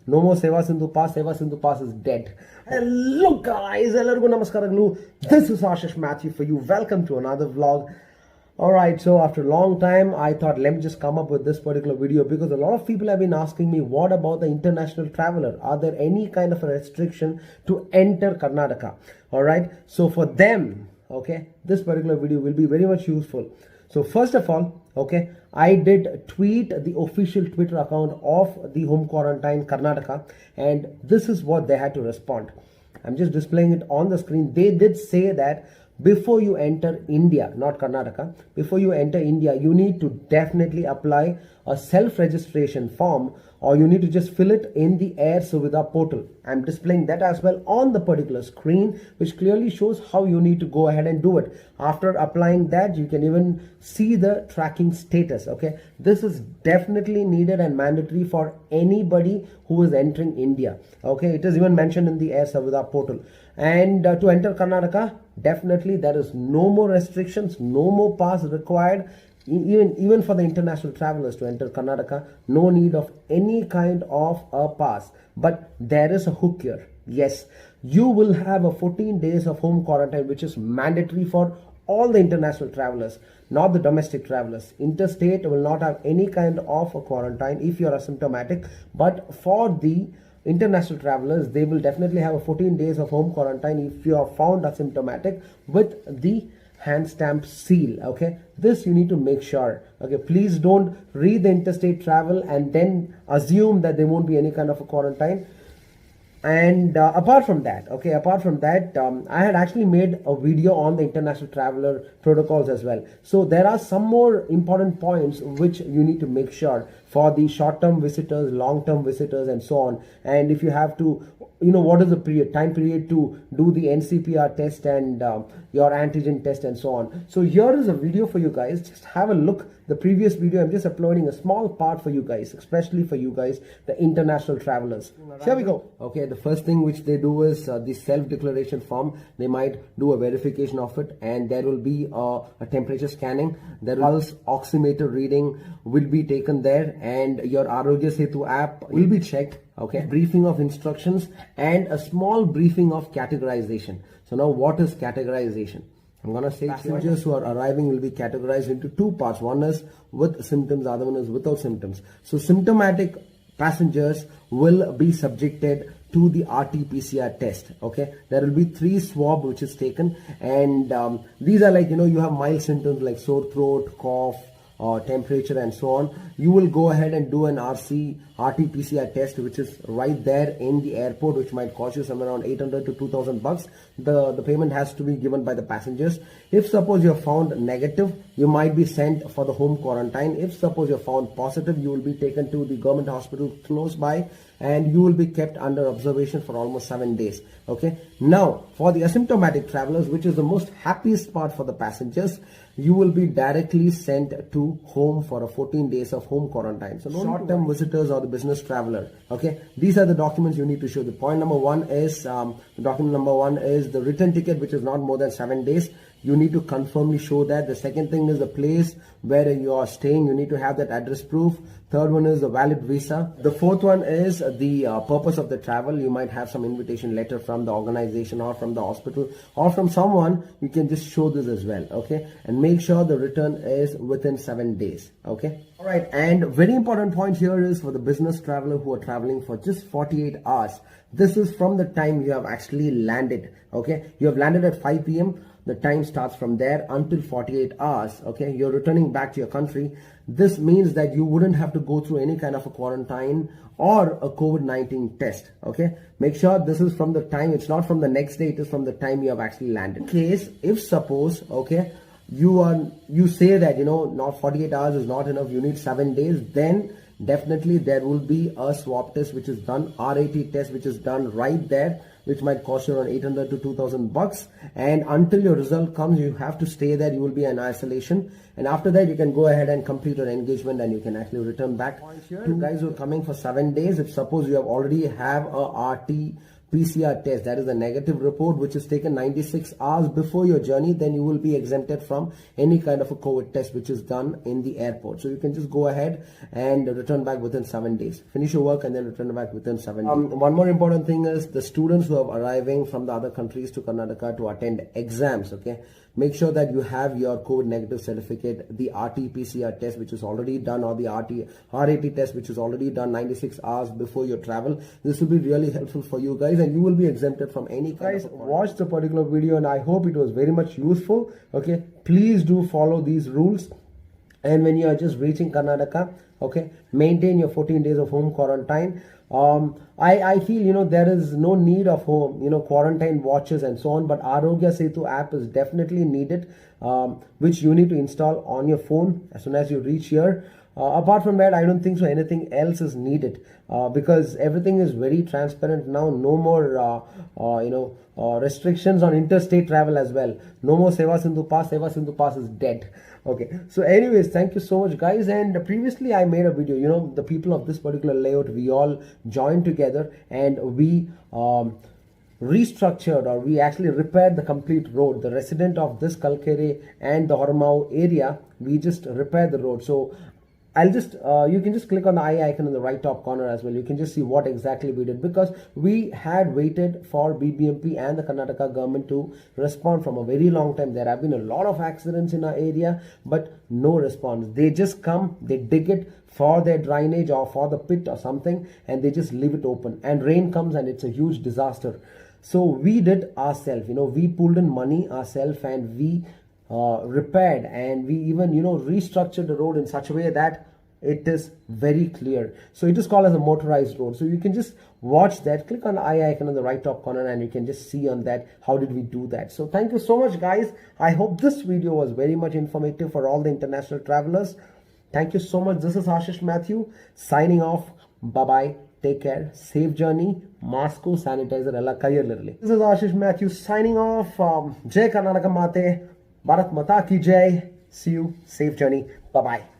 No more SEVA SINDHU pass. SEVA SINDHU pass is dead. Hello guys, hello namaskaram. This is Ashish Matthew for you. Welcome to another vlog. Alright, so after a long time, I thought let me just come up with this particular video because a lot of people have been asking me, what about the international traveler? Are there any kind of a restriction to enter Karnataka? Alright, so for them, okay, this particular video will be very much useful. So first of all, okay, I did tweet the official Twitter account of the home quarantine Karnataka, and this is what they had to respond. I'm just displaying it on the screen. They did say that before you enter India, not Karnataka, before you enter India, you need to definitely apply a self-registration form, or you need to just fill it in the SUVId portal. I'm displaying that as well on the particular screen, which clearly shows how you need to go ahead and do it. After applying that, you can even see the tracking status. Okay, this is definitely needed and mandatory for anybody who is entering India. Okay, it is even mentioned in the SUVId portal. And to enter Karnataka, definitely there is no more restrictions, no more pass required. Even for the international travelers to enter Karnataka, no need of any kind of a pass. But there is a hook here. Yes, you will have a 14 days of home quarantine, which is mandatory for all the international travelers, not the domestic travelers. Interstate will not have any kind of a quarantine if you are asymptomatic, but for the international travelers, they will definitely have a 14 days of home quarantine if you are found asymptomatic with the hand stamp seal. Okay, this you need to make sure. Okay, please don't read the interstate travel and then assume that there won't be any kind of a quarantine. And apart from that, I had actually made a video on the international traveler protocols as well. So there are some more important points which you need to make sure for the short-term visitors, long-term visitors, and so on. And if you have to, what is the time period to do the NCPR test and your antigen test and so on. So here is a video for you guys. Just have a look. The previous video, I'm just uploading a small part for you guys, especially for you guys, the international travelers. Here we go. Okay, the first thing which they do is the self-declaration form. They might do a verification of it, and there will be a temperature scanning. The pulse oximeter reading will be taken there, and your Arogya Setu app will be checked. Okay, briefing of instructions and a small briefing of categorization. So now what is categorization? I'm gonna say passengers who are arriving will be categorized into two parts. One is with symptoms, the other one is without symptoms. So symptomatic passengers will be subjected to the RT-PCR test. Okay, there will be 3 swab which is taken, and these are like, you have mild symptoms like sore throat, cough, temperature, and so on. You will go ahead and do an RT-PCR test, which is right there in the airport, which might cost you somewhere around 800 to 2,000 bucks. The payment has to be given by the passengers. If suppose you're found negative, you might be sent for the home quarantine. If suppose you're found positive, you will be taken to the government hospital close by, and you will be kept under observation for almost 7 days. Okay, now for the asymptomatic travelers, which is the most happiest part for the passengers, you will be directly sent to home for a 14 days of home quarantine. So no short-term visitors or the business traveler. Okay, these are the documents you need to show. The point number one is document number one is the return ticket, which is not more than 7 days. You need to confirmly show that. The second thing is the place where you are staying. You need to have that address proof. Third one is the valid visa. The fourth one is the purpose of the travel. You might have some invitation letter from the organization or from the hospital or from someone. You can just show this as well. Okay, and make sure the return is within 7 days. Okay, all right. And very important point here is for the business traveler who are traveling for just 48 hours. This is from the time you have actually landed. Okay, you have landed at 5 p.m. The time starts from there until 48 hours. Okay, you're returning back to your country. This means that you wouldn't have to go through any kind of a quarantine or a COVID-19 test. Okay, make sure this is from the time, it's not from the next day, it is from the time you have actually landed. In case, if suppose, okay, you say that, not 48 hours is not enough, you need 7 days, then definitely there will be a swab test which is done, RAT test which is done right there, which might cost you around 800 to 2,000 bucks. And until your result comes, you have to stay there. You will be in isolation. And after that, you can go ahead and complete your engagement and you can actually return back. You guys who are coming for 7 days, if suppose you have already have a RT PCR test, that is a negative report which is taken 96 hours before your journey, then you will be exempted from any kind of a COVID test which is done in the airport. So you can just go ahead and return back within 7 days. Finish your work and then return back within 7 days. One more important thing is the students who are arriving from the other countries to Karnataka to attend exams, okay, make sure that you have your COVID negative certificate, the RT-PCR test which is already done, or the RAT test which is already done 96 hours before your travel. This will be really helpful for you guys, and you will be exempted from any kind of watch the particular video, and I hope it was very much useful. Okay, please do follow these rules, and when you are just reaching Karnataka, okay, maintain your 14 days of home quarantine. I feel there is no need of home quarantine watches and so on, but Arogya Setu app is definitely needed, which you need to install on your phone as soon as you reach here. Apart from that, I don't think so anything else is needed, because everything is very transparent now. No more restrictions on interstate travel as well. No more SEVA SINDHU pass. SEVA SINDHU pass is dead. Okay, so anyways, thank you so much guys. And previously I made a video, the people of this particular layout, we all joined together and we restructured, or we actually repaired the complete road. The resident of this Kalkere and the Hormao area, we just repaired the road. So I'll just you can just click on the eye icon in the right top corner as well. You can just see what exactly we did, because we had waited for BBMP and the Karnataka government to respond from a very long time. There have been a lot of accidents in our area, but no response. They just come, they dig it for their drainage or for the pit or something, and they just leave it open, and rain comes and it's a huge disaster. So we did ourselves, we pulled in money ourselves, and we repaired, and we even restructured the road in such a way that it is very clear. So it is called as a motorized road. So you can just watch that, click on the eye icon in the right top corner, and you can just see on that how did we do that. So thank you so much guys. I hope this video was very much informative for all the international travelers. Thank you so much. This is Ashish Matthew signing off. Bye bye, take care, safe journey, mask, sanitizer ella kaiyalirli. This is Ashish Matthew signing off. Jai Karnataka Mate, Bharat Mata ki Jai. See you, safe journey. Bye bye.